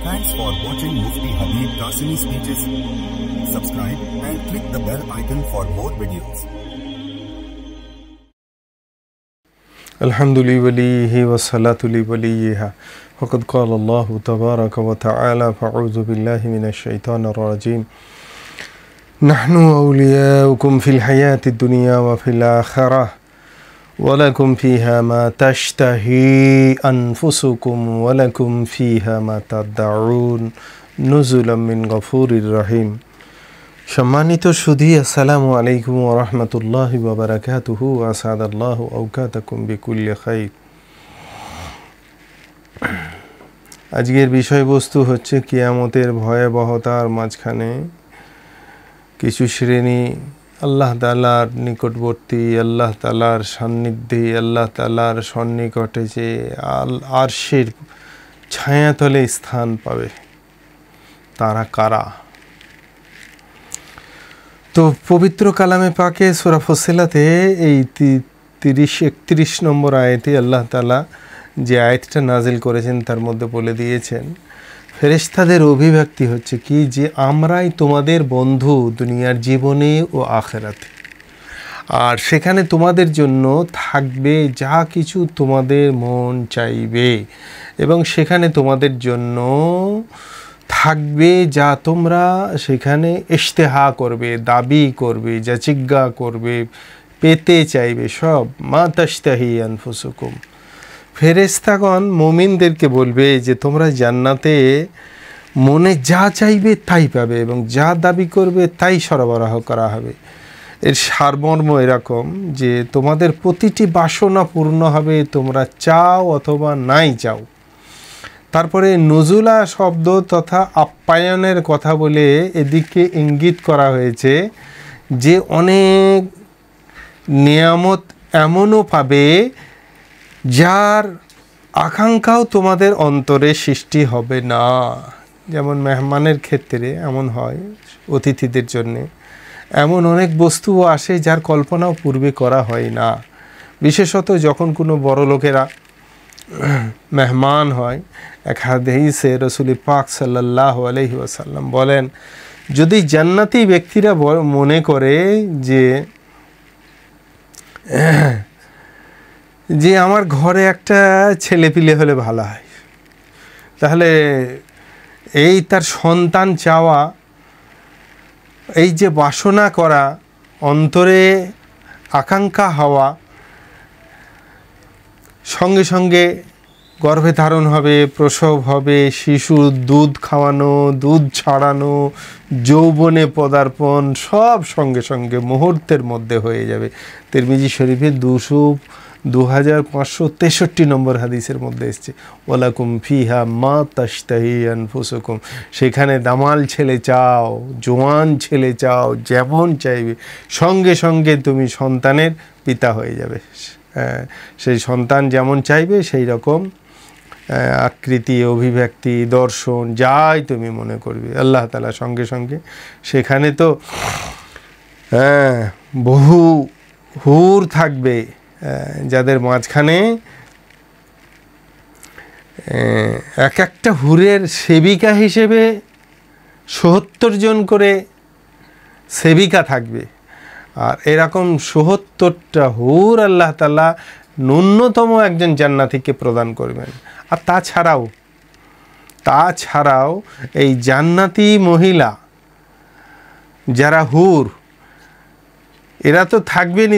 Thanks for watching Mufti Habib Qasimi speeches. Subscribe and click the bell icon for more videos. الحمد لوليه والصلاة لوليها وقد قال الله تبارك وتعالى فأعوذ بالله من الشيطان الرجيم نحن أولياؤكم في الحياة الدنيا وفي الآخرة ولكم فيها ما تشتهي أنفسكم ولكم فيها ما تدعون نزلا من غفور رحيم সম্মানিত সুধী আসসালামু আলাইকুম ওয়া রাহমাতুল্লাহি ওয়া বারাকাতুহু আসাদাল্লাহু আওকাতাকুম বিকুল্লি খাইর। আজকের বিষয়বস্তু হচ্ছে কিয়ামতের ভয়াবহতার মাঝখানে কিছু শ্রেণী আল্লাহ তাআলার নিকটবর্তী, আল্লাহ তাআলার সান্নিধ্যে, আল্লাহ তাআলার সন্নিকটে যে আরশের ছায়াতলে স্থান পাবে। তারা কারা? তো পবিত্র কালামে পাকে সূরা ফুসিলাতে এই 30-31 নম্বর আয়াতে আল্লাহ তাআলা যে আয়াতটা নাজিল করেছেন তার মধ্যে বলে দিয়েছেন ফেরেশতাদের অভিব্যক্তি হচ্ছে কি, যে আমরাই তোমাদের বন্ধু দুনিয়ার জীবনে ও আখিরাতে, আর সেখানে তোমাদের জন্য থাকবে যা কিছু তোমাদের মন চাইবে এবং সেখানে তোমাদের জন্য থাকবে যা তোমরা সেখানে ইশতেহা করবে, দাবি করবে, যাচিজ্ঞা করবে, পেতে চাইবে, সব মা তাশতাহি আনফুসুকুম। ফেরেশতাগণ মুমিনদেরকে বলবে যে তোমরা জান্নাতে মনে যা চাইবে তাই পাবে এবং যা দাবি করবে তাই সরবরাহ করা হবে। এর সারমর্ম এরকম যে তোমাদের প্রতিটি বাসনা পূর্ণ হবে, তোমরা চাও অথবা নাই চাও। তারপরে নজুলা শব্দ তথা আপ্যায়নের কথা বলে এদিকে ইঙ্গিত করা হয়েছে যে অনেক নিয়ামত এমনও পাবে যার আকাঙ্ক্ষাও তোমাদের অন্তরে সৃষ্টি হবে না। যেমন মেহমানের ক্ষেত্রে এমন হয়, অতিথিদের জন্যে এমন অনেক বস্তুও আসে যার কল্পনাও পূর্বে করা হয় না। বিশেষত যখন কোনো বড় লোকেরা মেহমান হয়। এক হাদিসে রাসূল পাক সাল্লাল্লাহু আলাইহি ওয়াসাল্লাম বলেন, যদি জান্নাতি ব্যক্তিরা মনে করে যে আমার ঘরে একটা ছেলেপিলে হলে ভালো হয়, তাহলে এই তার সন্তান চাওয়া, এই যে বাসনা করা, অন্তরে আকাঙ্ক্ষা হওয়া, সঙ্গে সঙ্গে গর্ভে ধারণ হবে, প্রসব হবে, শিশুর দুধ খাওয়ানো, দুধ ছাড়ানো, যৌবনে পদার্পণ, সব সঙ্গে সঙ্গে মুহূর্তের মধ্যে হয়ে যাবে। তিরমিজি শরীফে 2563 নম্বর হাদিসের মধ্যে এসছে ওয়ালাকুম ফিহা মা তাশতাহি আনফুসুকুম। সেখানে দামাল ছেলে চাও, জোয়ান ছেলে চাও, যেমন চাইবে সঙ্গে সঙ্গে তুমি সন্তানের পিতা হয়ে যাবে। সেই সন্তান যেমন চাইবে সেই রকম আকৃতি, অভিব্যক্তি, দর্শন যাই তুমি মনে করবে আল্লাহ তাআলা সঙ্গে সঙ্গে সেখানে তো বহু হুর থাকবে যাদের মাঝখানে এক একটা হুরের সেবিকা হিসেবে ৭০ জন করে সেবিকা থাকবে। আর এরকম ৭০টা হুর আল্লাহ তাআলা ন্যূনতম একজন জান্নাতীকে প্রদান করবেন। আর তাছাড়াও এই জান্নাতি মহিলা যারা হুর, এরা তো থাকবেন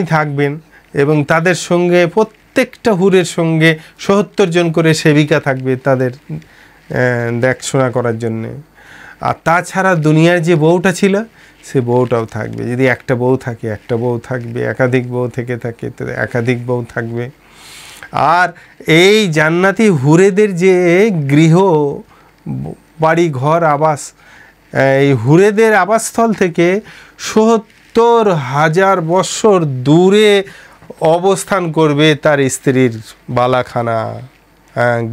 এবং তাদের সঙ্গে প্রত্যেকটা হুরের সঙ্গে ৭০ জন করে সেবিকা থাকবে তাদের দেখাশোনা করার জন্যে। আর তাছাড়া দুনিয়ার যে বউটা ছিল সে বউটাও থাকবে। যদি একটা বউ থাকে একটা বউ থাকবে, একাধিক বউ থেকে থাকে তো একাধিক বউ থাকবে। আর এই জান্নাতি হুরেদের যে গৃহ, বাড়ি, ঘর, আবাস, এই হুরেদের আবাসস্থল থেকে ৭০,০০০ বৎসর দূরে অবস্থান করবে তার স্ত্রীর বালাখানা,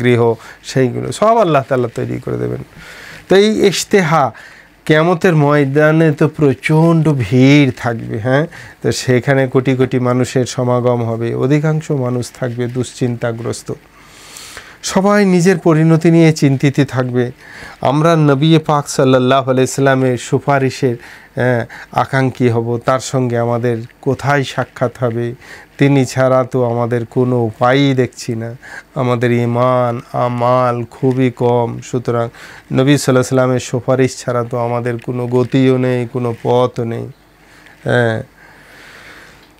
গৃহ, সেইগুলো সব আল্লাহ তাআলা তৈরি করে দেবেন। তো এই ইশতেহা কিয়ামতের ময়দানে তো প্রচণ্ড ভিড় থাকবে। তো সেখানে কোটি কোটি মানুষের সমাগম হবে, অধিকাংশ মানুষ থাকবে দুশ্চিন্তাগ্রস্ত। সবাই নিজের পরিণতি নিয়ে চিন্তিত থাকবে। আমরা নবী পাক সাল্লাল্লাহু আলাইহি সাল্লামের সুপারিশের আকাঙ্ক্ষী হব, তার সঙ্গে আমাদের কোথায় সাক্ষাৎ হবে, তিনি ছাড়া তো আমাদের কোনো উপায়ই দেখছি না, আমাদের ঈমান আমাল খুবই কম। সুতরাং নবী সাল্লাল্লাহু আলাইহি সাল্লামের সুপারিশ ছাড়া তো আমাদের কোনো গতিও নেই, কোনো পথও নেই।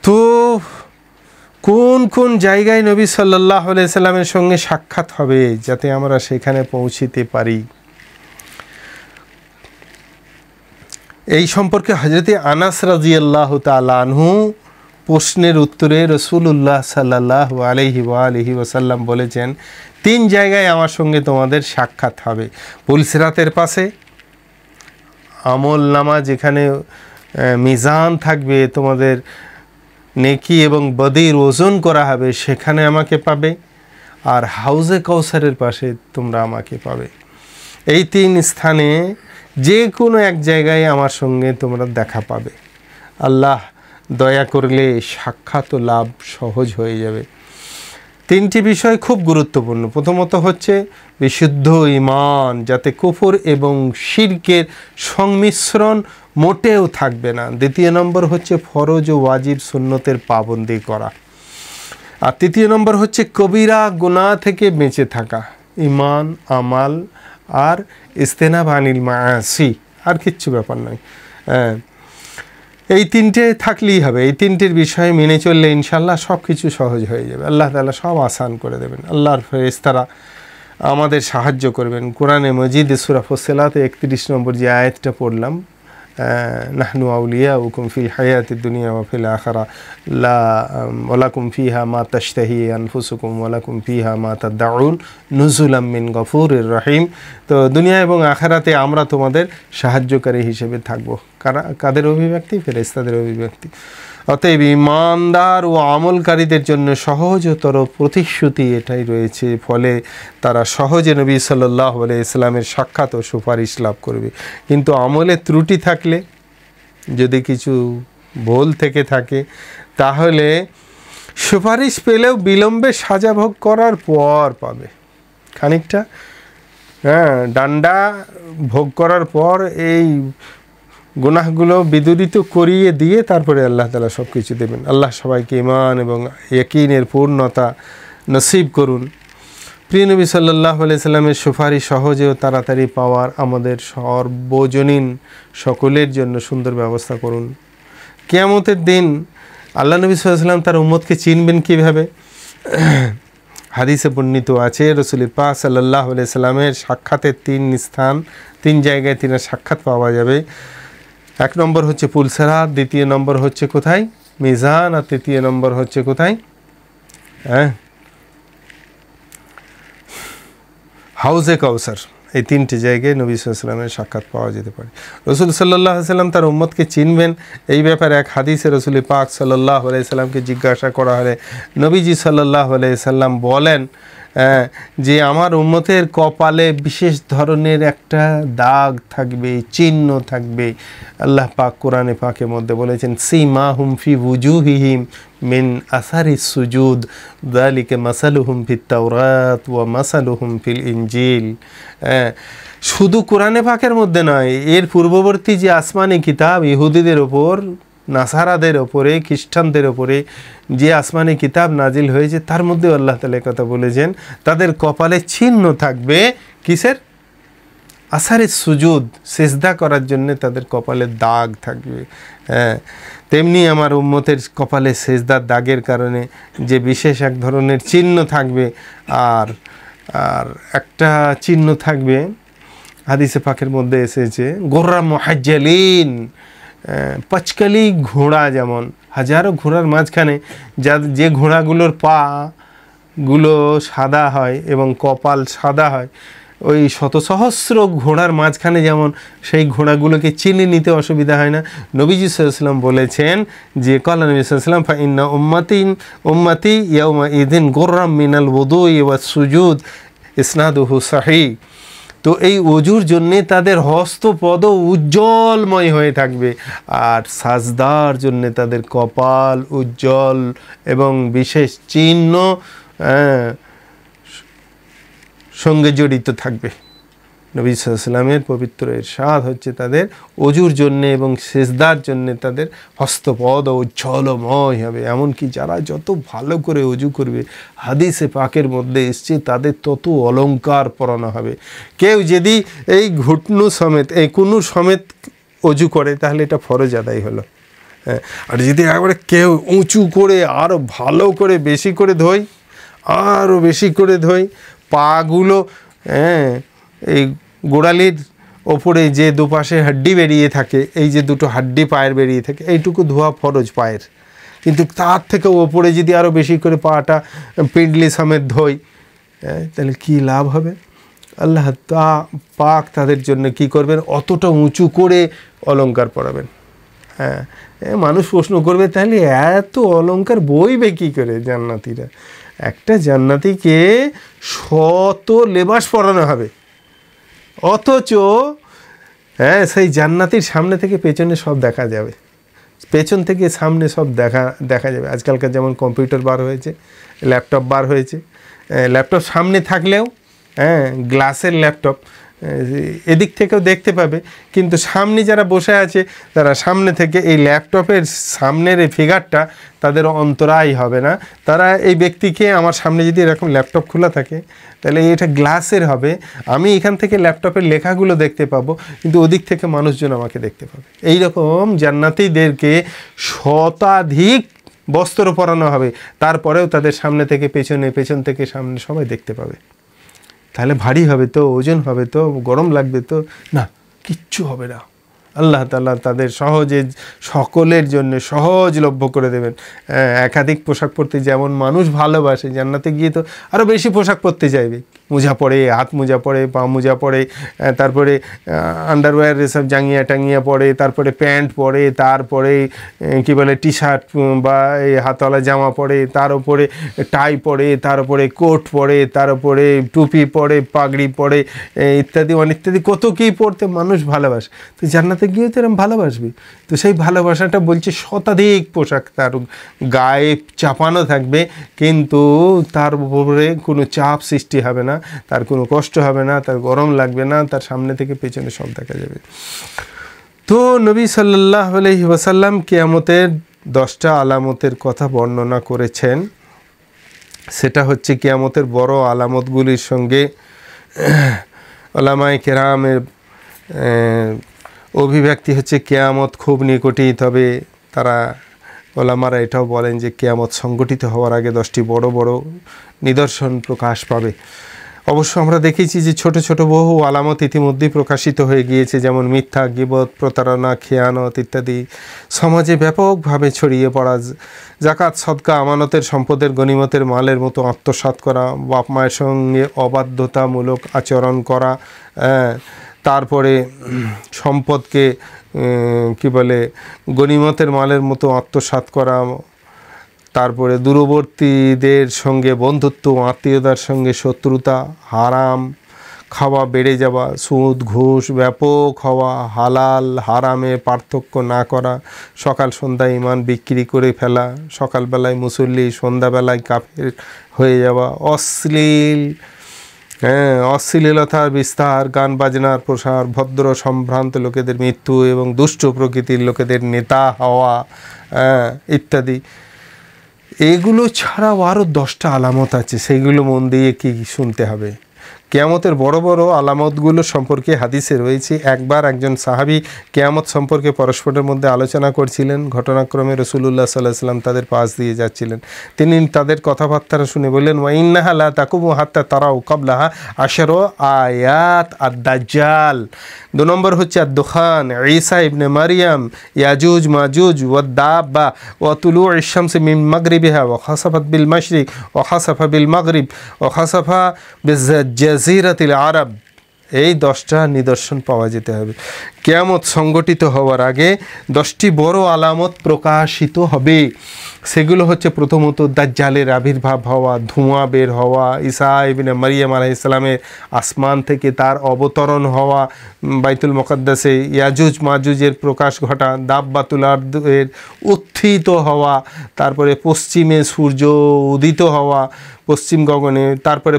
তো কোন কোন জায়গায় নবী সাল্লাল্লাহু আলাইহি সাল্লামের সঙ্গে সাক্ষাৎ হবে যাতে আমরা সেখানে পৌঁছিতে পারি, এই সম্পর্কে হযরত আনাস রাদিয়াল্লাহু তাআলা আনহু প্রশ্নের উত্তরে রাসূলুল্লাহ সাল্লাল্লাহু আলাইহি ওয়াসাল্লাম বলেছেন, 3 জায়গায় আমার সঙ্গে তোমাদের সাক্ষাৎ হবে। পুলসিরাতের পাশে, আমল নামা যেখানে মিজান থাকবে, তোমাদের নেকি এবং বদির ওজন করা হবে, সেখানে আমাকে পাবে। আর হাউজে কাউসারের পাশে তোমরা আমাকে পাবে। এই 3 স্থানে যে কোনো এক জায়গায় আমার সঙ্গে তোমরা দেখা পাবে। আল্লাহ দয়া করলে সাক্ষাৎ ও লাভ সহজ হয়ে যাবে। 3টি বিষয় খুব গুরুত্বপূর্ণ। প্রথমত হচ্ছে বিশুদ্ধ ঈমান, যাতে কুফর এবং শিরকের সংমিশ্রণ মোটেও থাকবে না। দ্বিতীয় নম্বর হচ্ছে ফরজ ও ওয়াজিব সুন্নতের পাবন্দি করা। আর তৃতীয় নম্বর হচ্ছে কবিরা গুনাহ থেকে বেঁচে থাকা, ঈমান আমাল আর ইস্তেনাব আনিল মাআসি, আর কিচ্ছু ব্যাপার নয়। এই 3টে থাকলেই হবে। এই 3টির বিষয় মেনে চললে ইনশাআল্লাহ সব কিছু সহজ হয়ে যাবে। আল্লাহ তাআলা সব আসান করে দেবেন। আল্লাহর ফেরেশতারা আমাদের সাহায্য করবেন। কোরআনে মজিদ সূরা ফুসসিলাতে 31 নম্বর যে আয়াতটা পড়লাম, নাহনু আউলিয়াউকুম ফিল হায়াতিদ দুনিয়া ওয়া ফিল আখিরা লা ওয়ালাকুম ফিহা মা তাশতাহি আনফুসুকুম ওয়ালাকুম ফিহা মা তাদউন নুজুলাম মিন গফুরির রহিম। তো দুনিয়া এবং আখিরাতে আমরা তোমাদের সাহায্যকারী হিসেবে থাকব। কাদের অভিব্যক্তি? ফেরেশতাদের অভিব্যক্তি। অতএব ঈমানদার ও আমলকারীদের জন্য সহজতর প্রতিশ্রুতি এটাই রয়েছে, ফলে তারা সহজে নবী সাল্লাল্লাহু আলাইহি সাল্লামের সাক্ষাৎ ও সুপারিশ লাভ করবে। কিন্তু আমলে ত্রুটি থাকলে, যদি কিছু ভুল থেকে থাকে, তাহলে সুপারিশ পেলেও বিলম্বে সাজা ভোগ করার পর পাবে। খানিকটা ডান্ডা ভোগ করার পর এই গুনাহগুলো বিদূরিত করিয়ে দিয়ে তারপরে আল্লাহ তাআলা সব কিছু দেবেন। আল্লাহ সবাইকে ঈমান এবং ইয়াকিনের পূর্ণতা নসিব করুন। প্রিয় নবী সাল্লাল্লাহু আলাইহি সাল্লামের সুপারিশ সহজে ও তাড়াতাড়ি পাওয়ার আমাদের সর্বজনীন সকলের জন্য সুন্দর ব্যবস্থা করুন। কিয়ামতের দিন আল্লাহ নবী সাল্লাল্লাহু আলাইহি সাল্লাম তার উম্মতকে চিনবেন কীভাবে? হাদিসে বর্ণিত আছে, রাসূল পাক সাল্লাল্লাহু আলাইহি সাল্লামের সাক্ষাতের 3 জায়গায় তিনার সাক্ষাৎ পাওয়া যাবে। 1 নম্বর হচ্ছে পুলসিরাত, দ্বিতীয় নম্বর হচ্ছে কোথায়? মিজান, আর তৃতীয় নম্বর হচ্ছে কোথায়? হাউজে কাউসার। এই 3টি জায়গায় নবী সাল্লাল্লাহু আলাইহি সাল্লামের সাক্ষাৎ পাওয়া যেতে পারে। রাসূল সাল্লাল্লাহু আলাইহি সাল্লাম তার উম্মতকে চিনবেন, এই ব্যাপারে এক হাদিসে রাসূল পাক সাল্লাল্লাহু আলাইহি সাল্লামকে জিজ্ঞাসা করা হলে নবীজি সাল্লাল্লাহু আলাইহি সাল্লাম বলেন যে আমার উম্মতের কপালে বিশেষ ধরনের একটা দাগ থাকবে, চিহ্ন থাকবে। আল্লাহ পাক কোরআনে পাকের মধ্যে বলেছেন, সীমাহুম ফি ওয়ুজুহিহিম মিন আসারিস সুজুদ যালিকা মাসালুহুম ফিত তাওরাত ওয়া মাসালুহুম ফিল ইনজিল। শুধু কোরআনে পাকের মধ্যে নয়, এর পূর্ববর্তী যে আসমানি কিতাব ইহুদিদের ওপর, নাসারাদের ওপরে, খ্রিস্টানদের ওপরে যে আসমানি কিতাব নাজিল হয়েছে, তার মধ্যে আল্লাহ তাআলা কথা বলেছেন তাদের কপালে চিহ্ন থাকবে কিসের? আসারে সুজুদ, সিজদা করার জন্য তাদের কপালে দাগ থাকবে। তেমনি আমার উম্মতের কপালে সিজদার দাগের কারণে যে বিশেষ এক ধরনের চিহ্ন থাকবে। আর একটা চিহ্ন থাকবে, হাদিসে পাকের মধ্যে এসেছে, গোররা মুহাজ্জালিন, পাঁচকালি ঘোড়া, যেমন হাজারো ঘোড়ার মাঝখানে যে ঘোড়াগুলোর পাগুলো সাদা হয় এবং কপাল সাদা হয়, ওই শত সহস্র ঘোড়ার মাঝখানে যেমন সেই ঘোড়াগুলোকে চিনে নিতে অসুবিধা হয় না, নবীজি সাল্লাল্লাহু আলাইহি ওয়াসাল্লাম বলেছেন যে ক্বালা নবী সাল্লাল্লাহু আলাইহি ওয়াসাল্লাম ফা ইন্না উম্মতি ইয়াউমা ইযিন গুররাম মিনাল ওযুই ওয়াস সুজুদ, ইসনাদুহু সহিহ। তো এই ওযুর জন্যে তাদের হস্তপদ উজ্জ্বলময় হয়ে থাকবে, আর সাজদার জন্যে তাদের কপাল উজ্জ্বল এবং বিশেষ চিহ্ন সঙ্গে জড়িত থাকবে। নবী সাল্লাল্লাহু আলাইহি ওয়াসাল্লামের পবিত্র ইরশাদ হচ্ছে তাদের অজুর জন্যে এবং সেজদার জন্যে তাদের হস্তপদ উজ্জ্বলময় হবে। এমনকি যারা যত ভালো করে অজু করবে, হাদিসে পাকের মধ্যে এসছে তাদের তত অলংকার পরানো হবে। কেউ যদি এই ঘুটনু সমেত এই কুনু সমেত অজু করে তাহলে এটা ফরজ আদায় হলো। হ্যাঁ, আর যদি একবারে কেউ উঁচু করে আরও ভালো করে বেশি করে ধোয়, আরও বেশি করে ধোয়, পাগুলো এই গোড়ালির ওপরে যে দুপাশে হাড্ডি বেরিয়ে থাকে, এই যে দুটো হাড্ডি পায়ের বেরিয়ে থাকে, এইটুকু ধোয়া ফরজ পায়ের। কিন্তু তার থেকে ওপরে যদি আরও বেশি করে পাটা পিণ্ডলি সমেত ধোয়, তাহলে কী লাভ হবে? আল্লাহ পাক তাদের জন্য কি করবেন? অতটা উঁচু করে অলংকার পরাবেন। হ্যাঁ, মানুষ প্রশ্ন করবে তাহলে এত অলংকার বইবে কী করে জান্নাতিরা? একটা জান্নাতিকে শত লেবাস পরানো হবে, অথচ সেই জান্নাতির সামনে থেকে পেছনে সব দেখা যাবে, পেছন থেকে সামনে সব দেখা যাবে। আজকালকার যেমন কম্পিউটার বার হয়েছে, ল্যাপটপ বার হয়েছে, ল্যাপটপ সামনে থাকলেও গ্লাসের ল্যাপটপ এদিক থেকেও দেখতে পাবে, কিন্তু সামনে যারা বসে আছে তারা সামনে থেকে এই ল্যাপটপের সামনের এই ফিগারটা তাদের অন্তরায় হবে না। তারা এই ব্যক্তিকে, আমার সামনে যদি এরকম ল্যাপটপ খোলা থাকে তাহলে এটা গ্লাসের হবে, আমি এখান থেকে ল্যাপটপের লেখাগুলো দেখতে পাবো, কিন্তু ওদিক থেকে মানুষজন আমাকে দেখতে পাবে। এই রকম জান্নাতীদেরকে শতাধিক বস্ত্র পরানো হবে, তারপরেও তাদের সামনে থেকে পেছনে, পেছন থেকে সামনে সবাই দেখতে পাবে। তাহলে ভারী হবে তো, ওজন হবে তো, গরম লাগবে তো? না, কিচ্ছু হবে না। আল্লাহ তাআলা তাদের সহজে সকলের জন্য সহজলভ্য করে দেবেন। একাধিক পোশাক পরতে যেমন মানুষ ভালোবাসে, জান্নাতে গিয়ে তো আরও বেশি পোশাক পরতে চাইবে। মোজা পরে, হাত মোজা পরে, পা মোজা পরে, তারপরে আন্ডারওয়্যার এসব জাঙ্গিয়া টাঙ্গিয়া পরে, তারপরে প্যান্ট পরে, তারপরে কী বলে টি শার্ট বা এই হাতওয়ালা জামা পরে, তার উপরে টাই পরে, তার উপরে কোট পরে, তার উপরে টুপি পরে, পাগড়ি পরে, ইত্যাদি ইত্যাদি কত কী পরতে মানুষ ভালোবাসে। তো জান্নাতে গিয়ে তো এরকম ভালোবাসবি। তো সেই ভালোবাসাটা বলছে শতাধিক পোশাক তার গায়ে চাপানো থাকবে, কিন্তু তার উপরে কোনো চাপ সৃষ্টি হবে না, তার কোনো কষ্ট হবে না, তার গরম লাগবে না, তার সামনে থেকে পেছনে সব দেখা যাবে। তো নবী সাল্লাল্লাহু আলাইহি ওয়াসাল্লাম কিয়ামতের 10টা আলামতের কথা বর্ণনা করেছেন। সেটা হচ্ছে কিয়ামতের বড় আলামতগুলির সঙ্গে উলামায়ে কেরামের অভিব্যক্তি হচ্ছে কিয়ামত খুব নিকটেই। তবে তারা ওলামারা এটাও বলেন যে কিয়ামত সংগঠিত হওয়ার আগে 10টি বড় বড় নিদর্শন প্রকাশ পাবে। অবশ্য আমরা দেখেছি যে ছোট ছোট বহু আলামত ইতিমধ্যেই প্রকাশিত হয়ে গিয়েছে, যেমন মিথ্যা, গীবত, প্রতারণা, খেয়ানত ইত্যাদি সমাজে ব্যাপকভাবে ছড়িয়ে পড়া। জাকাত, সদকা, আমানতের সম্পদের, গনিমতের মালের মতো আত্মসাৎ করা, বাপ মায়ের সঙ্গে অবাধ্যতামূলক আচরণ করা, তারপরে সম্পদকে কি বলে গনিমতের মালের মতো আত্মসাৎ করা, তারপরে দূরবর্তীদের সঙ্গে বন্ধুত্ব, আত্মীয়তার সঙ্গে শত্রুতা, হারাম খাওয়া বেড়ে যাওয়া, সুদ ঘুষ ব্যাপক হওয়া, হালাল হারামে পার্থক্য না করা, সকাল সন্ধ্যায় ইমান বিক্রি করে ফেলা, সকালবেলায় মুসল্লি সন্ধ্যাবেলায় কাফের হয়ে যাওয়া, অশ্লীলতার বিস্তার, গান বাজনার প্রসার, ভদ্র সম্ভ্রান্ত লোকেদের মৃত্যু এবং দুষ্ট প্রকৃতির লোকেদের নেতা হওয়া ইত্যাদি। এগুলো ছাড়াও আরও 10টা আলামত আছে, সেইগুলো মন দিয়ে কি শুনতে হবে। কিয়ামতের বড় বড় আলামতগুলো সম্পর্কে হাদিসে রয়েছে। একবার একজন সাহাবী কিয়ামত সম্পর্কে পরস্পরের মধ্যে আলোচনা করছিলেন। ঘটনাক্রমে রাসূলুল্লাহ সাল্লাল্লাহু আলাইহি ওয়াসাল্লাম তাদের পাশ দিয়ে যাচ্ছিলেন। তিনি তাদের কথাবার্তা শুনে বললেন, ওয়া ইন্নাহা লা তাকুমু হাত্তা তারাউ ক্বাবলাহা আশারু আয়াত আদ-দাজ্জাল। 2 নম্বর হচ্ছে আদ-দুখান, ঈসা ইবনে মারিয়াম, ইয়াজুজ মাজুজ, ওয়াদ-দাব্বা, ওয়া তুলু'উশ শামসি মিন মাগরিবিহা, ওয়া খাসাফাত বিল মাশরিক, ওয়া খাসাফা বিল মাগরিব, ওয়া খাসাফা জাজিরাতিল আরব। এই 10টা নিদর্শন পাওয়া যেতে হবে। কিয়ামত সংগঠিত হওয়ার আগে 10টি বড় আলামত প্রকাশিত হবে। সেগুলো হচ্ছে প্রথমত দাজ্জালের আবির্ভাব হওয়া, ধোঁয়া বের হওয়া, ঈসা ইবনে মারিয়াম আলাইহিস সালামের আসমান থেকে তার অবতরণ হওয়া, বাইতুল মুকাদ্দাসে ইয়াজুজ মাজুজের প্রকাশ ঘটা, দাব্বাতুল আরদের উত্থিত হওয়া, তারপরে পশ্চিমে সূর্য উদিত হওয়া পশ্চিম গগনে, তারপরে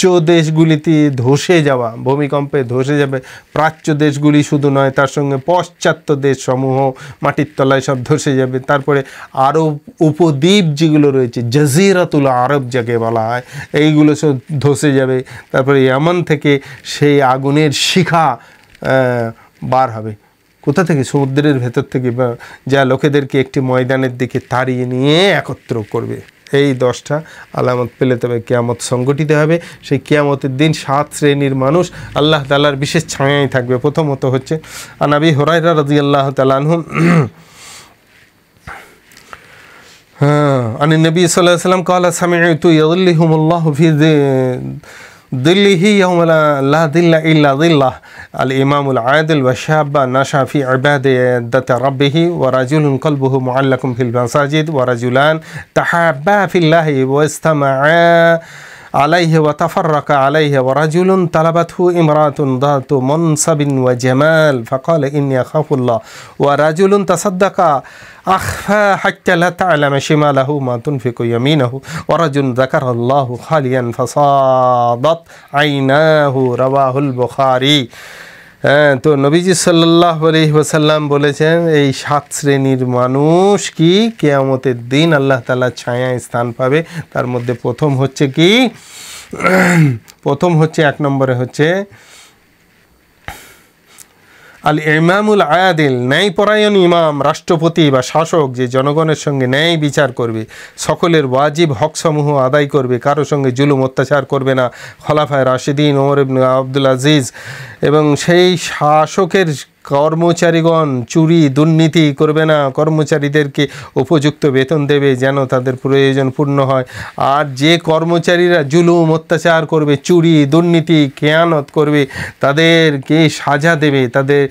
প্রাচ্য দেশগুলিতে ধসে যাওয়া, ভূমিকম্পে ধসে যাবে প্রাচ্য দেশগুলি শুধু নয়, তার সঙ্গে পাশ্চাত্য দেশসমূহ মাটির তলায় সব ধসে যাবে। তারপরে আরব উপদ্বীপ যেগুলো রয়েছে, জাজিরাতুল আরব যাকে বলা হয়, এইগুলো সব ধসে যাবে। তারপরে ইয়ামান থেকে সেই আগুনের শিখা বার হবে। কোথা থেকে? সমুদ্রের ভেতর থেকে, যা লোকেদেরকে একটি ময়দানের দিকে তাড়িয়ে নিয়ে একত্র করবে। এই 10টা আলামত পেলে তবে কিয়ামত সংগঠিত হবে। সেই কিয়ামতের দিন 7 শ্রেণীর মানুষ আল্লাহ তাআলার বিশেষ ছায়ায় থাকবে। প্রথমত হচ্ছে আবি হুরায়রা রাদিয়াল্লাহু তাআলা আনহু عن النبي صلى الله عليه وسلم قال سمعت يظلهم الله في ظله يوم لا ظل إلا ظله الإمام العادل والشاب نشأ في عبادة ربه ورجل قلبه معلق في المساجد ورجلان تحابا في الله واستمعا عليه وتفرق عليه ورجل طلبته امرأة ذات منصب وجمال فقال إني أخاف الله ورجل تصدق أخفى حتى لا تعلم شماله ما تنفق يمينه ورجل ذكر الله خاليا فصادت عيناه رواه البخاري। তো নবীজি সাল্লাল্লাহু আলাইহি ওয়াসাল্লাম বলেছেন এই 7 শ্রেণীর মানুষ কি কিয়ামতের দিন আল্লাহ তাআলার ছায়ায় স্থান পাবে। তার মধ্যে প্রথম হচ্ছে কি? প্রথম হচ্ছে 1 নম্বরে হচ্ছে আল ইমামুল আদিল, ন্যায়পরায়ণ ইমাম, রাষ্ট্রপতি বা শাসক, যে জনগণের সঙ্গে ন্যায় বিচার করবে, সকলের ওয়াজিব হকসমূহ আদায় করবে, কারো সঙ্গে জুলুম অত্যাচার করবে না। খলাফায়ে রাশিদিন ওমর ইবনে আব্দুল আজিজ এবং সেই শাসকের কর্মচারীগণ চুরি দুর্নীতি করবে না, কর্মচারীদেরকে উপযুক্ত বেতন দেবে যেন তাদের প্রয়োজন পূর্ণ হয়। আর যে কর্মচারীরা জুলুম অত্যাচার করবে, চুরি দুর্নীতি খেয়ানত করবে, তাদেরকে সাজা দেবে, তাদের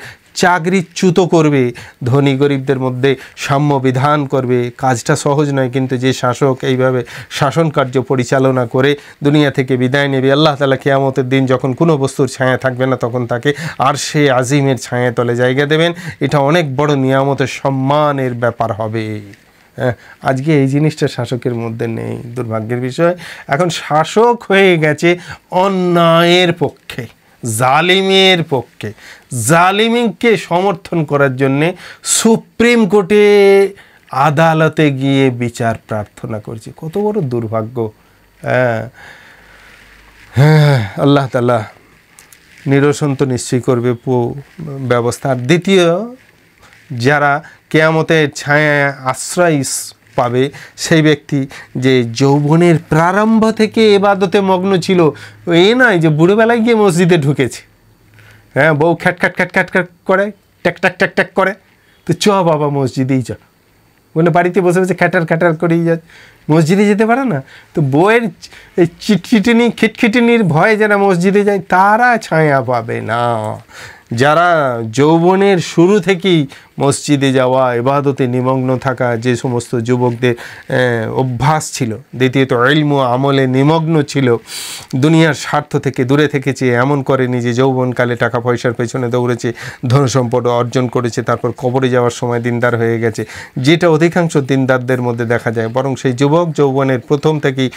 চাকরিচ্যুত করবে, ধনী গরিবদের মধ্যে সাম্য বিধান করবে। কাজটা সহজ নয়, কিন্তু যে শাসক এইভাবে শাসন কার্য পরিচালনা করে দুনিয়া থেকে বিদায় নেবে, আল্লাহ তাআলা কিয়ামতের দিন যখন কোনো বস্তুর ছায়া থাকবে না তখন তাকে আরশে আজিমের ছায়া তলে জায়গা দেবেন। এটা অনেক বড় নিয়ামতের সম্মানের ব্যাপার হবে। আজকে এই জিনিসটা শাসকের মধ্যে নেই, দুর্ভাগ্যের বিষয়। এখন শাসক হয়ে গেছে অন্যায়ের পক্ষে, জালিমের পক্ষে। জালিমকে সমর্থন করার জন্যে সুপ্রিম কোর্টে আদালতে গিয়ে বিচার প্রার্থনা করছে। কত বড় দুর্ভাগ্য! আল্লাহ তাআলা নিরসন তো নিশ্চয়ই করবে ব্যবস্থা। আর দ্বিতীয়, যারা কিয়ামতের ছায়ায় আশ্রয় পাবে সেই ব্যক্তি যে যৌবনের প্রারম্ভ থেকে ইবাদতে মগ্ন ছিল। এই নয় যে বুড়োবেলায় গিয়ে মসজিদে ঢুকেছে, বউ খ্যাটখ্যাট খ্যাটখ্যাট করে, ট্যাক ট্যাক ট্যাক ট্যাক করে, তো চ বাবা মসজিদেই চ বলে বাড়িতে বসে বসে খ্যাটার খ্যাটার করেই যায়, মসজিদে যেতে পারে না। তো বউয়ের এই চিটচিটিনি খিটখিটিনির ভয়ে যারা মসজিদে যায় তারা ছায়া পাবে না। যারা যৌবনের শুরু থেকেই মসজিদে যাওয়া, ইবাদতে নিমগ্ন থাকা যে সমস্ত যুবকদের অভ্যাস ছিল, দ্বিতীয়ত ইলম ও আমলে নিমগ্ন ছিল, দুনিয়ার স্বার্থ থেকে দূরে থেকেছে, এমন করেনি যে যৌবনকালে টাকা পয়সার পেছনে দৌড়েছে, ধন সম্পদ অর্জন করেছে, তারপর কবরে যাওয়ার সময় দিনদার হয়ে গেছে, যেটা অধিকাংশ দিনদারদের মধ্যে দেখা যায়। বরং সেই যুবক যৌবনের প্রথম থেকেই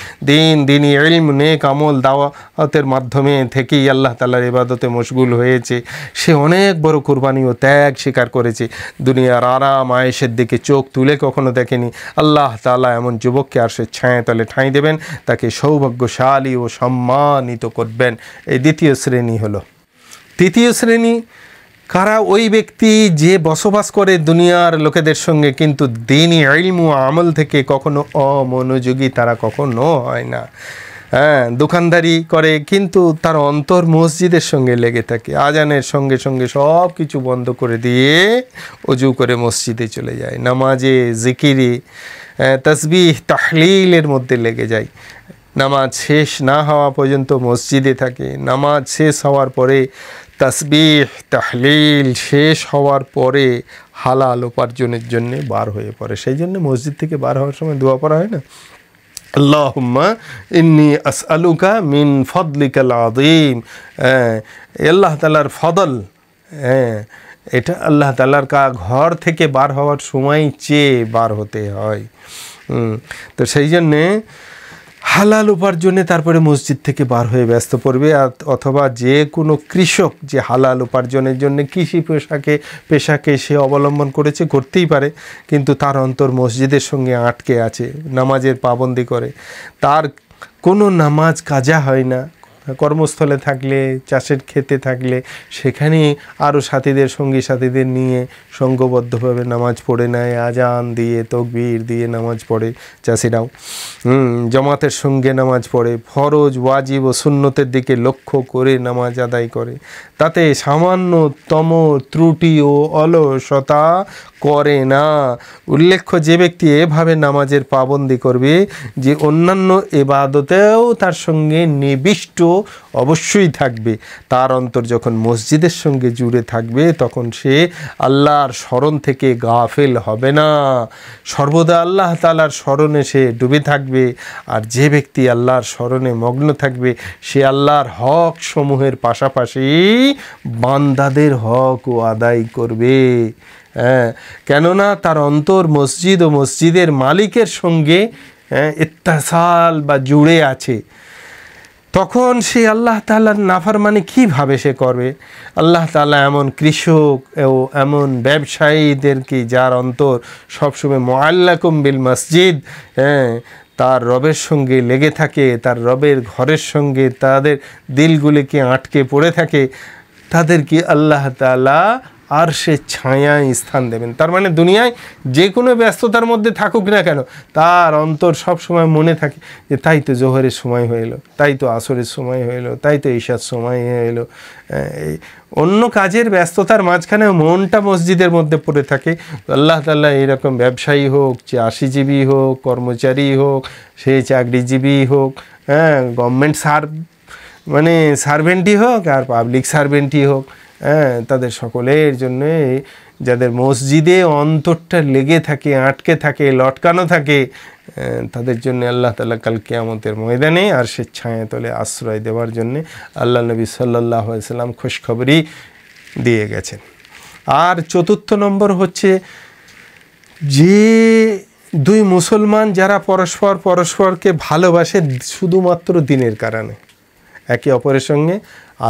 দিনই ইলম, নেক আমল, দাওয়াতের মাধ্যমে থেকেই আল্লাহ তাআলার ইবাদতে মশগুল হয়েছে। সে অনেক বড় কুরবানি ও ত্যাগ স্বীকার করেছে, দুনিয়ার আরাম আয়েশের দিকে চোখ তুলে কখনো দেখেনি। আল্লাহ তাআলা এমন যুবককে আরশের ছায়াতলে ঠাঁই দেবেন, তাকে সৌভাগ্যশালী ও সম্মানিত করবেন। এই দ্বিতীয় শ্রেণী হলো। তৃতীয় শ্রেণী কারা? ওই ব্যক্তি যে বসবাস করে দুনিয়ার লোকেদের সঙ্গে, কিন্তু দ্বীনি ইলম ও আমল থেকে কখনো অমনোযোগী তারা কখনো হয় না। দোকানদারি করে কিন্তু তার অন্তর মসজিদের সঙ্গে লেগে থাকে, আজানের সঙ্গে সঙ্গে সব কিছু বন্ধ করে দিয়ে অজু করে মসজিদে চলে যায়, নামাজে, জিকিরে, তাসবিহ তাহলিলের মধ্যে লেগে যায়, নামাজ শেষ না হওয়া পর্যন্ত মসজিদে থাকে, নামাজ শেষ হওয়ার পরে তাসবিহ তাহলিল শেষ হওয়ার পরে হালাল উপার্জনের জন্যে বার হয়ে পড়ে। সেই জন্য মসজিদ থেকে বার হওয়ার সময় দোয়া পড়া হয় না, আল্লাহুম্মা ইন্নী আসআলুকা মিন ফদলিকাল আযীম। আল্লাহ তাআলার ফদল, এটা আল্লাহ তাআলার ঘর থেকে বার হওয়ার সময় চেয়ে বার হতে হয়। তো সেই জন্যে হালাল উপার্জনে তারপরে মসজিদ থেকে বার হয়ে ব্যস্ত পড়বে, অথবা যে কোনো কৃষক যে হালাল উপার্জনের জন্য কৃষি পেশাকে সে অবলম্বন করেছে, করতেই পারে, কিন্তু তার অন্তর মসজিদের সঙ্গে আটকে আছে, নামাজের পাবন্দি করে, তার কোনো নামাজ কাজা হয় না। কর্মস্থলে থাকলে, চাষের ক্ষেতে থাকলে সেখানে আরও সাথীদের নিয়ে সঙ্গবদ্ধভাবে নামাজ পড়ে নেয়, আজান দিয়ে তকবীর দিয়ে নামাজ পড়ে চাষিরাও, জামাতের সঙ্গে নামাজ পড়ে, ফরজ ওয়াজিব ও সুন্নতের দিকে লক্ষ্য করে নামাজ আদায় করে, তাতে সামান্যতম ত্রুটি ও অলসতা করে না। উল্লেখ্য, যে ব্যক্তি এভাবে নামাজের পাবন্দি করবে যে অন্যান্য ইবাদতেও তার সঙ্গে নিবিষ্ট অবশ্যই থাকবে, তার অন্তর যখন মসজিদের সঙ্গে জুড়ে থাকবে তখন সে আল্লাহর স্মরণ থেকে গাফেল হবে না, সর্বদা আল্লাহ তাআলার স্মরণে সে ডুবে থাকবে। আর যে ব্যক্তি আল্লাহর স্মরণে মগ্ন থাকবে সে আল্লাহর হক সমূহের পাশাপাশি বান্দাদের হকও আদায় করবে। কেননা তার অন্তর মসজিদ ও মসজিদের মালিকের সঙ্গে ইত্তেসাল বা জুড়ে আছে। তখন সে আল্লাহ তাআলার নাফরমানি কীভাবে সে করবে? আল্লাহ তাআলা এমন কৃষক ও এমন ব্যবসায়ীদেরকে যার অন্তর সবসময় মুআল্লাকুম বিল মসজিদ, তার রবের সঙ্গে লেগে থাকে, তার রবের ঘরের সঙ্গে তাদের দিলগুলিকে আটকে পড়ে থাকে, তাদেরকে আল্লাহ তাআলা আর সে ছায়ায় স্থান দেবেন। তার মানে দুনিয়ায় যে কোনো ব্যস্ততার মধ্যে থাকুক না কেন, তার অন্তর সব সময় মনে থাকে যে তাই তো জোহরের সময় হয়ে এলো, তাই তো আসরের সময় হয়ে এলো, তাই তো ঈশার সময় হয়ে এলো। অন্য কাজের ব্যস্ততার মাঝখানে মনটা মসজিদের মধ্যে পড়ে থাকে। আল্লাহ তাআলা এইরকম ব্যবসায়ী হোক, চাষিজীবী হোক, কর্মচারী হোক, সে চাকরিজীবী হোক, গভর্নমেন্ট সার্ভেন্টই হোক আর পাবলিক সার্ভেন্টই হোক, তাদের সকলের জন্যে যাদের মসজিদে অন্তরটা লেগে থাকে, আটকে থাকে, লটকানো থাকে, তাদের জন্য আল্লাহ তাআলা কাল কিয়ামতের ময়দানে আর সে ছায়া তলে আশ্রয় দেওয়ার জন্যে আল্লাহ নবী সাল্লাল্লাহু আলাইহি সাল্লাম খুশখবরি দিয়ে গেছেন। আর চতুর্থ নম্বর হচ্ছে যে দুই মুসলমান যারা পরস্পরকে ভালোবাসে শুধুমাত্র দিনের কারণে, একে অপরের সঙ্গে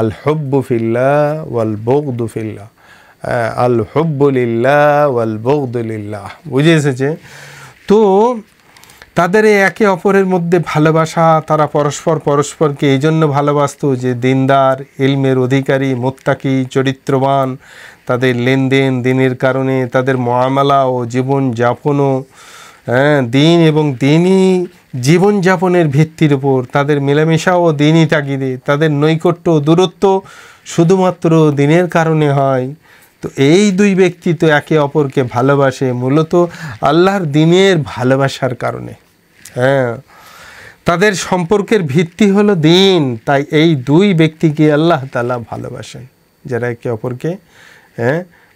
আল হুব্বু ফিল্লাহ ওয়াল বুগদু ফিল্লাহ, আল হুব্বু লিল্লাহ ওয়াল বুগদু লিল্লাহ, বুঝে এসেছে তো? তাদের একে অপরের মধ্যে ভালোবাসা, তারা পরস্পরকে এই জন্য ভালোবাসত যে দিনদার, ইলমের অধিকারী, মুত্তাকি, চরিত্রবান, তাদের লেনদেন দিনের কারণে, তাদের মুআমালা ও জীবনযাপনও দিন এবং দিনই জীবনযাপনের ভিত্তির উপর, তাদের মেলামেশা ও দিনই তাগিদে, তাদের নৈকট্য ও দূরত্ব শুধুমাত্র দিনের কারণে হয়। তো এই দুই ব্যক্তি তো একে অপরকে ভালোবাসে মূলত আল্লাহর দিনের ভালোবাসার কারণে। তাদের সম্পর্কের ভিত্তি হলো দিন, তাই এই দুই ব্যক্তিকে আল্লাহ তাআলা ভালোবাসেন, যারা একে অপরকে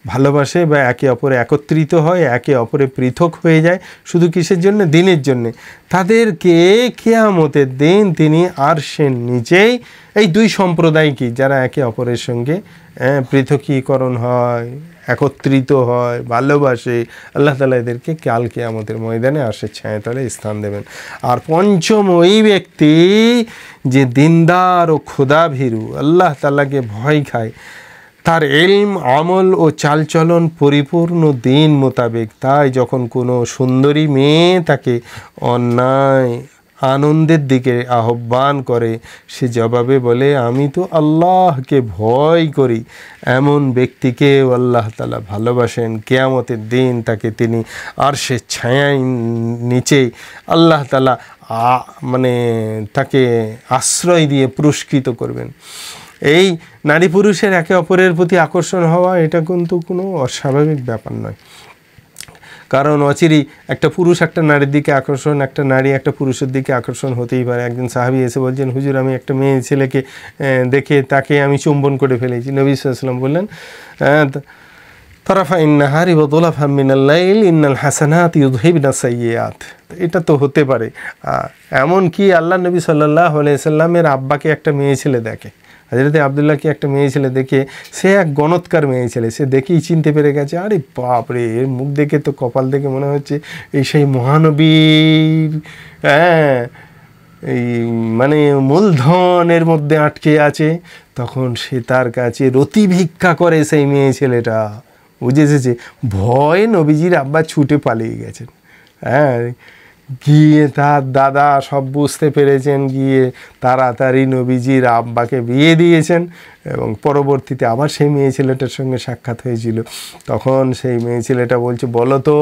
ভালোবাসে বা একে অপরে একত্রিত হয়, একে অপরে পৃথক হয়ে যায়, শুধু কিসের জন্য? দিনের জন্যে। তাদেরকে কিয়ামতের দিন তিনি আরশের নিচেই এই দুই সম্প্রদায় কি যারা একে অপরের সঙ্গে পৃথকীকরণ হয়, একত্রিত হয়, ভালোবাসে, আল্লাহ তাআলা এদেরকে কাল কিয়ামতের ময়দানে আরশের ছায়াতলে স্থান দেবেন। আর পঞ্চম ওই ব্যক্তি যে দিনদার ও খোদাভীরু, আল্লাহ তাআলাকে ভয় খায়, তার ইলম, আমল ও চালচলন পরিপূর্ণ দিন মোতাবেক, তাই যখন কোনো সুন্দরী মেয়ে তাকে অন্যায় আনন্দের দিকে আহ্বান করে সে জবাবে বলে আমি তো আল্লাহকে ভয় করি, এমন ব্যক্তিকে আল্লাহ তাআলা ভালোবাসেন। কিয়ামতের দিন তাকে তিনি আরশের ছায়ার নিচেই আল্লাহ তাআলা তাকে আশ্রয় দিয়ে পুরস্কৃত করবেন। এই নারী পুরুষের একে অপরের প্রতি আকর্ষণ হওয়া এটা কিন্তু কোনো অস্বাভাবিক ব্যাপার নয়, কারণ অচিরেই একটা পুরুষ একটা নারীর দিকে আকর্ষণ, একটা নারী একটা পুরুষের দিকে আকর্ষণ হতেই পারে। একজন সাহাবী এসে বলছেন, হুজুর আমি একটা মেয়ে ছেলেকে দেখে তাকে আমি চুম্বন করে ফেলেছি। নবী সাল্লাল্লাহু আলাইহি ওয়াসাল্লাম বললেন তারাফা ইন্নাহারি ওয়া দুলাফা মিনাল লাইল ইন্নাল হাসানাতি ইউযহিবনা সাইয়্যাত। এটা তো হতে পারে। এমন কি আল্লাহ নবী সাল্লাল্লাহু আলাইহি সাল্লামের আব্বাকে একটা মেয়ে ছেলে দেখে, হযরত আব্দুল্লাহকে একটা মেয়ে ছেলে দেখে, সে এক গণৎকার মেয়ে ছেলে, সে দেখেই চিনতে পেরে গেছে, আরে বাপরে এর মুখ দেখে তো কপাল দেখে মনে হচ্ছে এই সেই মহানবীর এই মানে মূলধনের মধ্যে আটকে আছে, তখন সে তার কাছে রতি ভিক্ষা করে সেই মেয়ে ছেলেটা। বুঝেছে? ভয়ে নবীজির আব্বা ছুটে পালিয়ে গেছেন। হ্যাঁ, গিয়ে তার দাদা সব বুঝতে পেরেছেন, গিয়ে তাড়াতাড়ি নবীজির আব্বাকে বিয়ে দিয়েছেন এবং পরবর্তীতে আবার সেই মেয়ে ছেলেটার সঙ্গে সাক্ষাৎ হয়েছিল। তখন সেই মেয়ে ছেলেটা বলছে, বলো তো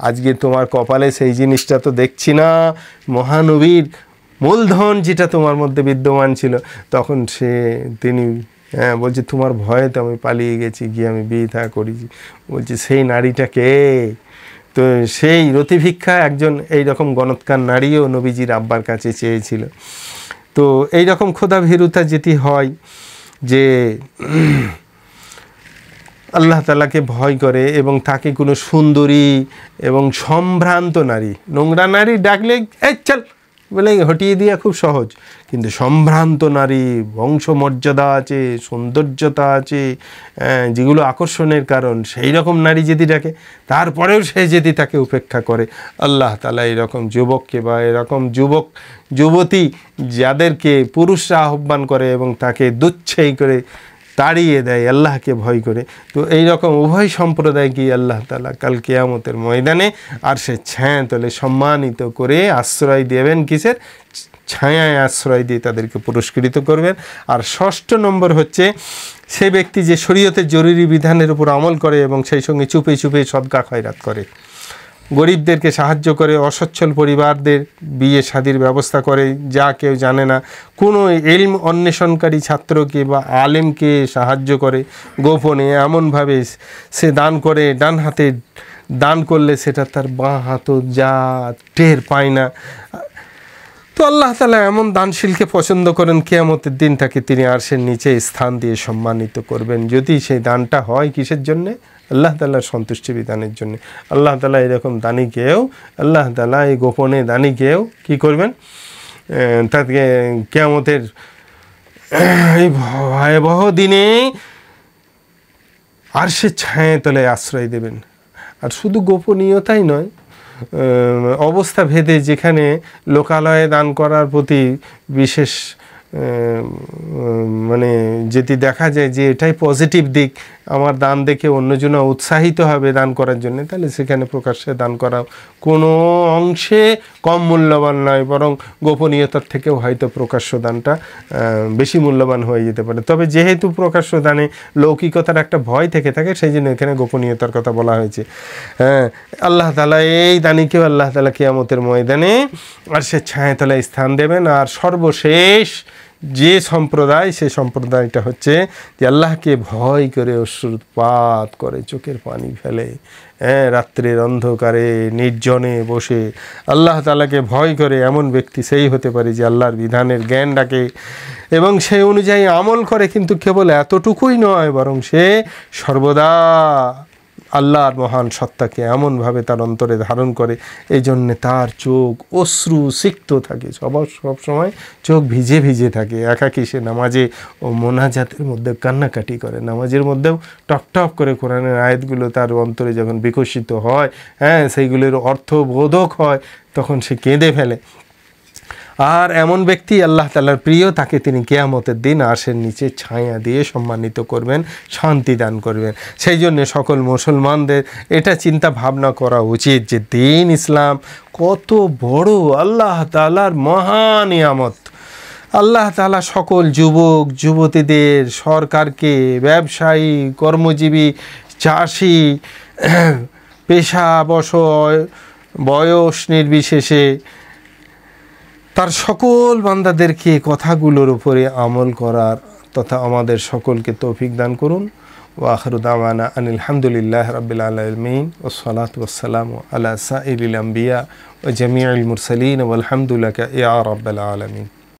আজকে তোমার কপালে সেই জিনিসটা তো দেখছি না, মহানবীর মূলধন যেটা তোমার মধ্যে বিদ্যমান ছিল। তখন তিনি বলছে, তোমার ভয়ে তো আমি পালিয়ে গেছি, গিয়ে আমি বিয়ে থা করেছি। বলছে, সেই নারীটাকে? তো সেই রতিভিক্ষা একজন এইরকম গণৎকার নারীও নবীজির আব্বার কাছে চেয়েছিল। তো এইরকম খোদা ভীরুতা যেটি হয়, যে আল্লাহ তাআলাকে ভয় করে এবং তাকে কোনো সুন্দরী এবং সম্ভ্রান্ত নারী, নোংরা নারী ডাকলে এই চল বলে হটিয়ে দেওয়া খুব সহজ, কিন্তু সম্ভ্রান্ত নারী, বংশমর্যাদা আছে, সৌন্দর্যতা আছে, যেগুলো আকর্ষণের কারণ, সেই রকম নারী যদি ডাকে, তারপরেও সে যদি তাকে উপেক্ষা করে, আল্লাহ তাআলা এরকম যুবককে বা এরকম যুবতী যাদেরকে পুরুষরা আহ্বান করে এবং তাকে দুচ্ছেই করে তাড়িয়ে দেয় আল্লাহকে ভয় করে, তো এই রকম উভয় সম্প্রদায়কে আল্লাহ তাআলা কাল কিয়ামতের ময়দানে আর সে ছায়াতলে সম্মানিত করে আশ্রয় দেবেন। কিসের? ছায়ায় আশ্রয় দিয়ে তাদেরকে পুরস্কৃত করবেন। আর 6 নম্বর হচ্ছে সে ব্যক্তি যে শরীয়তের জরুরি বিধানের উপর আমল করে এবং সেই সঙ্গে চুপে চুপে সদকা খয়রাত করে, গরিবদেরকে সাহায্য করে, অসচ্ছল পরিবারদের বিয়ে শাদির ব্যবস্থা করে, যা কেউ জানে না, কোনো ইলম অন্বেষণকারী ছাত্রকে বা আলেমকে সাহায্য করে গোপনে, এমনভাবে সে দান করে, ডান হাতে দান করলে সেটা তার বাঁ হাতও যা টের পায় না। তো আল্লাহ তাআলা এমন দানশীলকে পছন্দ করেন, কিয়ামতের দিন তাকে তিনি আরশের নিচে স্থান দিয়ে সম্মানিত করবেন, যদি সেই দানটা হয় কিসের জন্যে? আল্লাহ তাআলার সন্তুষ্টি বিধানের জন্য। আল্লাহ তাআলা এরকম দানিকেও, আল্লাহ তাআলা এই গোপনে দানিকেও কী করবেন? তাকে কিয়ামতের এই ভয়াবহ দিনে আরশের ছায়াতলে আশ্রয় দেবেন। আর শুধু গোপনীয়তাই নয়, অবস্থা ভেদে যেখানে লোকালয়ে দান করার প্রতি বিশেষ মানে যেটি দেখা যায় যে এটাই পজিটিভ দিক, আমার দান দেখে অন্যজন উৎসাহিত হবে দান করার জন্য, তাহলে সেখানে প্রকাশ্যে দান করা কোনো অংশে কম মূল্যবান নয়, বরং গোপনীয়তার থেকেও হয়তো প্রকাশ্য দানটা বেশি মূল্যবান হয়ে যেতে পারে। তবে যেহেতু প্রকাশ্য দানে লৌকিকতার একটা ভয় থেকে থাকে, সেই জন্য এখানে গোপনীয়তার কথা বলা হয়েছে। হ্যাঁ, আল্লাহ তাআলা এই দানিকেও আল্লাহ তাআলা কিয়ামতের ময়দানে আর সে ছায়াতলায় স্থান দেবেন। আর সর্বশেষ যে সম্প্রদায়, সে সম্প্রদায়টা হচ্ছে যে আল্লাহকে ভয় করে অশ্রুপাত করে, চোখের পানি ফেলে, রাত্রের অন্ধকারে নির্জনে বসে আল্লাহ তাআলাকে ভয় করে, এমন ব্যক্তি সেই হতে পারে যে আল্লাহর বিধানের জ্ঞান রাখে এবং সেই অনুযায়ী আমল করে। কিন্তু কেবল এতটুকুই নয়, বরং সে সর্বদা আল্লাহর মহান সত্তাকে এমনভাবে তার অন্তরে ধারণ করে, এই জন্যে তার চোখ অশ্রু সিক্ত থাকে, সব সময় চোখ ভিজে ভিজে থাকে। একাকী সে নামাজে ও মোনাজাতের মধ্যে কান্নাকাটি করে, নামাজের মধ্যেও টপ টপ করে কোরআনের আয়াতগুলো তার অন্তরে যখন বিকশিত হয়, সেইগুলোর অর্থবোধক হয়, তখন সে কেঁদে ফেলে। আর এমন ব্যক্তি আল্লাহ তাআলার প্রিয়, তাকে তিনি কিয়ামতের দিন আরশের নিচে ছায়া দিয়ে সম্মানিত করবেন, শান্তি দান করবেন। সেই জন্য সকল মুসলমানদের এটা চিন্তা ভাবনা করা উচিত যে দিন ইসলাম কত বড় আল্লাহ তাআলার মহা নিয়ামত। আল্লাহ তাআলা সকল যুবক যুবতীদের, সরকারকে, ব্যবসায়ী, কর্মজীবী, চাষি, পেশা বয়স নির্বিশেষে তার সকল বান্দাদেরকে কথাগুলোর উপরে আমল করার তথা আমাদের সকলকে তৌফিক দান করুন। ওয়া আখিরু দাওয়ানা আনিল হামদুলিল্লাহি রাব্বিল আলামিন ওয়াস সালাতু ওয়াস সালামু আলা সাইরিল আমবিয়া ওয়া জামিউল মুরসালিন ওয়াল হামদুলিল্লাহি ইয়া রাব্বিল আলামিন।